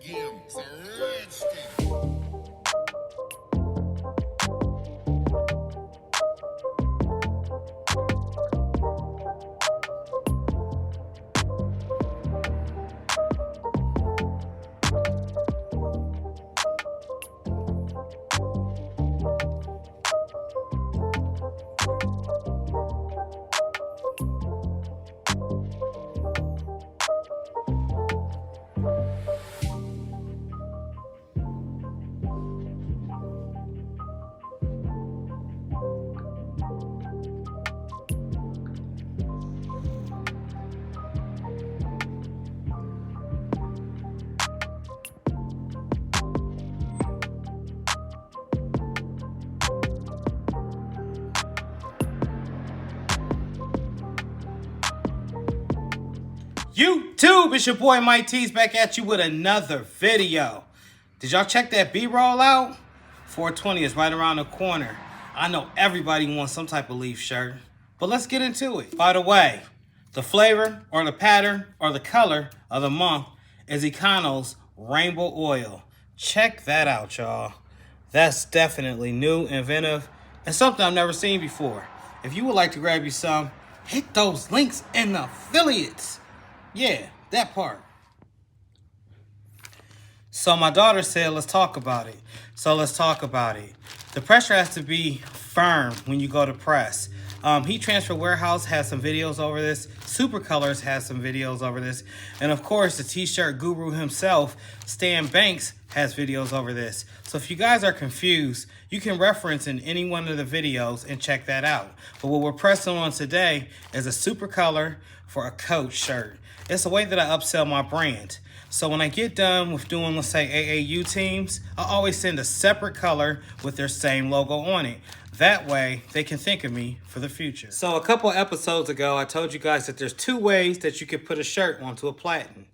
game. It's a rich thing. YouTube, it's your boy Mike T's back at you with another video. Did y'all check that B-roll out? 420 is right around the corner. I know everybody wants some type of leaf shirt, but let's get into it. By the way, the flavor or the pattern or the color of the month is Econo's Rainbow Oil. Check that out, y'all. That's definitely new, inventive, and something I've never seen before. If you would like to grab you some, hit those links in the affiliates. Yeah, that part. So my daughter said, let's talk about it. So let's talk about it. The pressure has to be firm when you go to press. Heat Transfer Warehouse has some videos over this. Super Colors has some videos over this. And of course, the t-shirt guru himself, Stan Banks, has videos over this. So if you guys are confused, you can reference in any one of the videos and check that out. But what we're pressing on today is a super color for a coach shirt. It's a way that I upsell my brand. So when I get done with doing, let's say, AAU teams, I always send a separate color with their same logo on it. That way, they can think of me for the future. So a couple episodes ago, I told you guys that there's two ways that you could put a shirt onto a Platen.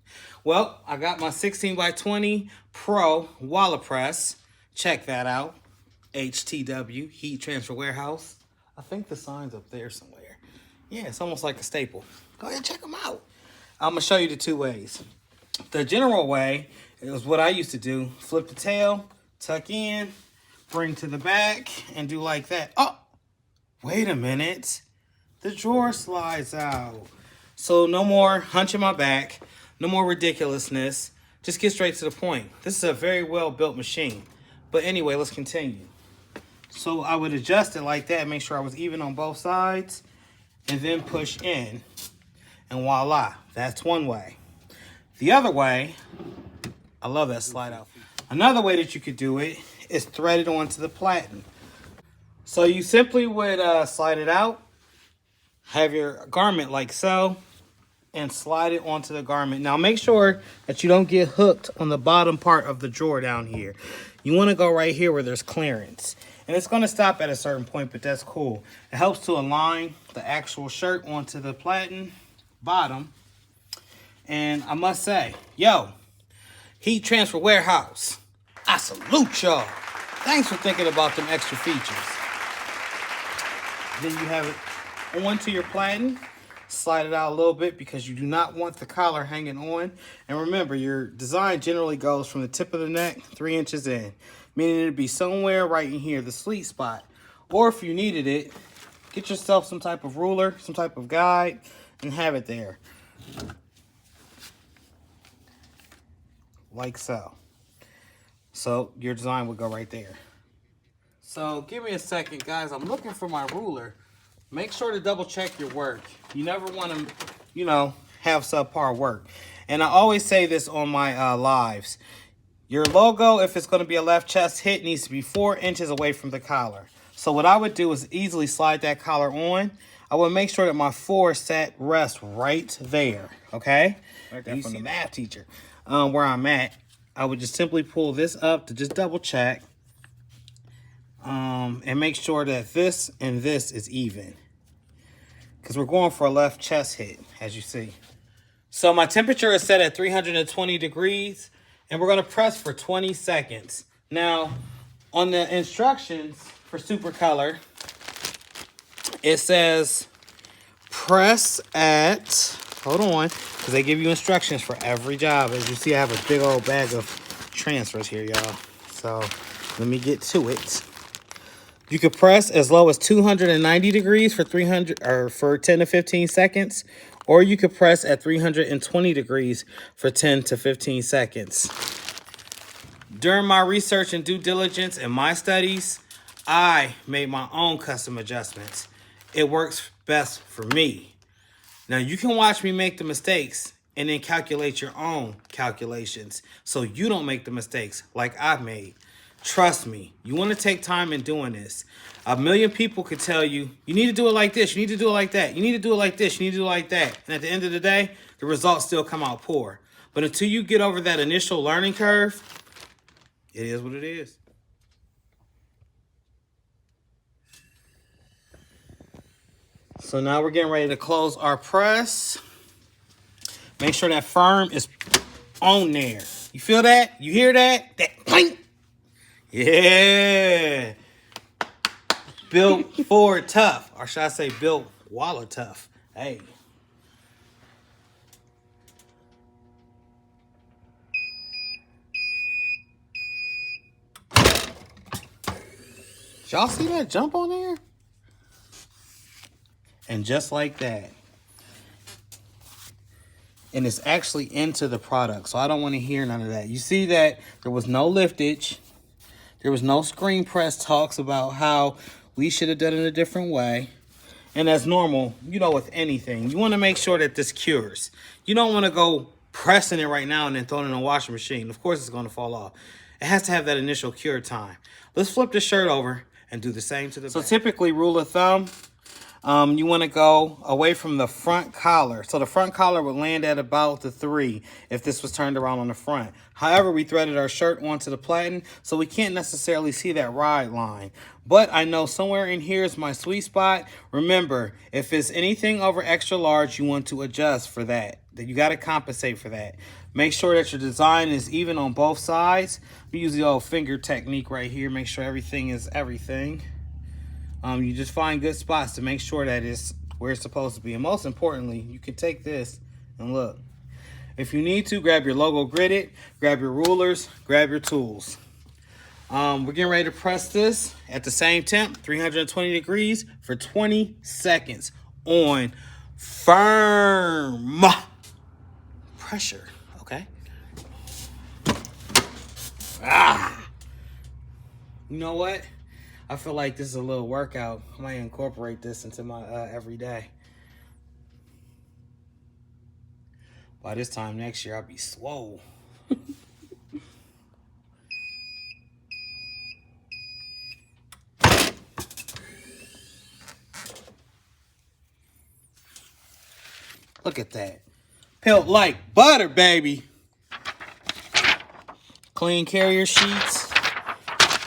Well, I got my 16x20 Pro Walapress. Check that out. HTW, Heat Transfer Warehouse. I think the sign's up there somewhere. Yeah, it's almost like a staple. Go ahead and check them out. I'm going to show you the two ways. The general way is what I used to do. Flip the tail, tuck in, bring to the back, and do like that. Oh, wait a minute. The drawer slides out. So no more hunching my back. No more ridiculousness. Just get straight to the point. This is a very well-built machine. But anyway, let's continue. So I would adjust it like that, make sure I was even on both sides, and then push in. And voila, that's one way. The other way, I love that slide out. Another way that you could do it is thread it onto the Platen. So you simply would slide it out, have your garment like so, and slide it onto the garment. Now make sure that you don't get hooked on the bottom part of the drawer down here. You want to go right here where there's clearance. And it's going to stop at a certain point, but that's cool. It helps to align the actual shirt onto the Platen bottom. And I must say, yo, Heat Transfer Warehouse, I salute y'all. Thanks for thinking about them extra features. Then you have it onto your Platen. Slide it out a little bit because you do not want the collar hanging on. And remember, your design generally goes from the tip of the neck 3 inches in, meaning it'd be somewhere right in here, the sweet spot. Or if you needed it, get yourself some type of ruler, some type of guide, and have it there. Like so. So your design would go right there. So give me a second, guys. I'm looking for my ruler. Make sure to double check your work. You never want to, have subpar work. And I always say this on my lives. Your logo, if it's going to be a left chest hit, needs to be 4 inches away from the collar. So what I would do is easily slide that collar on. I would make sure that my 4 set rests right there. Okay? Right there from the math teacher. Where I'm at, I would just simply pull this up to just double check. And make sure that this and this is even. Because we're going for a left chest hit, as you see. So my temperature is set at 320 degrees. And we're going to press for 20 seconds. Now, on the instructions for Super Color, it says press at Hold on, because they give you instructions for every job. As you see, I have a big old bag of transfers here, y'all. So let me get to it. You could press as low as 290 degrees for 10 to 15 seconds, or you could press at 320 degrees for 10 to 15 seconds. During my research and due diligence and my studies, I made my own custom adjustments. It works best for me. Now, you can watch me make the mistakes and then calculate your own calculations so you don't make the mistakes like I've made. Trust me, you want to take time in doing this. A million people could tell you, you need to do it like this, you need to do it like that, you need to do it like this, you need to do it like that. And at the end of the day, the results still come out poor. But until you get over that initial learning curve, it is what it is. So now we're getting ready to close our press. Make sure that firm is on there. You feel that? You hear that? That clink. Yeah. Built Ford tough. Or should I say built Walla tough. Hey. Y'all see that jump on there? And just like that. And it's actually into the product. So I don't want to hear none of that. You see that there was no liftage. There was no screen press talks about how we should have done it a different way. And as normal, you know, with anything, you want to make sure that this cures. You don't want to go pressing it right now and then throwing it in a washing machine. Of course, it's going to fall off. It has to have that initial cure time. Let's flip the shirt over and do the same to the back. So typically, rule of thumb, you want to go away from the front collar. So the front collar would land at about the 3 if this was turned around on the front. However, we threaded our shirt onto the platen, so we can't necessarily see that ride line. But I know somewhere in here is my sweet spot. Remember, if it's anything over extra large, you want to adjust for that. You got to compensate for that. Make sure that your design is even on both sides. We use the old finger technique right here. Make sure everything is everything. You just find good spots to make sure that it's where it's supposed to be. And most importantly, you can take this and look. If you need to, grab your logo gridded, grab your rulers, grab your tools. We're getting ready to press this at the same temp, 320 degrees for 20 seconds on firm pressure, okay? You know what? I feel like this is a little workout. I might incorporate this into my everyday. By this time next year, I'll be swole. Look at that. Pelt like butter, baby. Clean carrier sheets.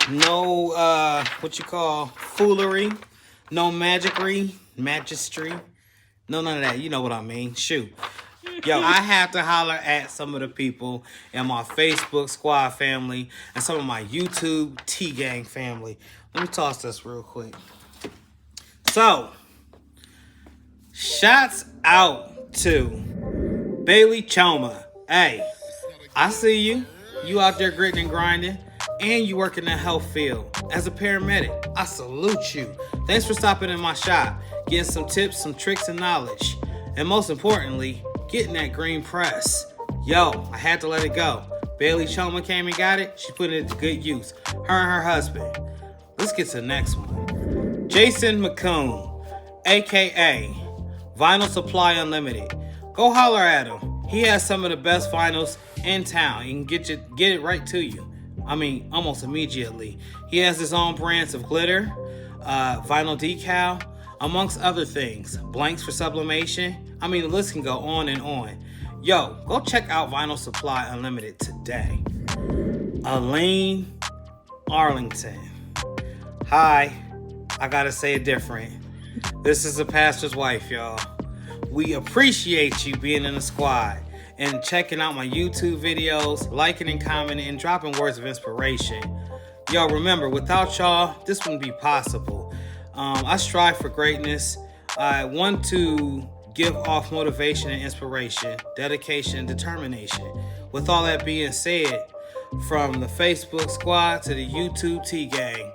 No, what you call foolery. No magistry. No, none of that. You know what I mean. Shoot. Yo, I have to holler at some of the people in my Facebook squad family and some of my YouTube T-Gang family. Let me toss this real quick. So, shouts out to Bailey Choma. Hey, I see you. You out there gritting and grinding. And you work in the health field. As a paramedic, I salute you. Thanks for stopping in my shop, getting some tips, some tricks, and knowledge. And most importantly, getting that green press. Yo, I had to let it go. Bailey Choma came and got it. She put it to good use. Her and her husband. Let's get to the next one. Jason McCoon, a.k.a. Vinyl Supply Unlimited. Go holler at him. He has some of the best vinyls in town. He can get it right to you. I mean, almost immediately. He has his own brands of glitter, vinyl decal, amongst other things. Blanks for sublimation. I mean, the list can go on and on. Yo, go check out Vinyl Supply Unlimited today. Elaine Arlington. Hi, I gotta say it different. This is a pastor's wife, y'all. We appreciate you being in the squad and checking out my YouTube videos, liking and commenting, and dropping words of inspiration. Y'all remember, without y'all, this wouldn't be possible. I strive for greatness. I want to give off motivation and inspiration, dedication and determination. With all that being said, from the Facebook squad to the YouTube T gang,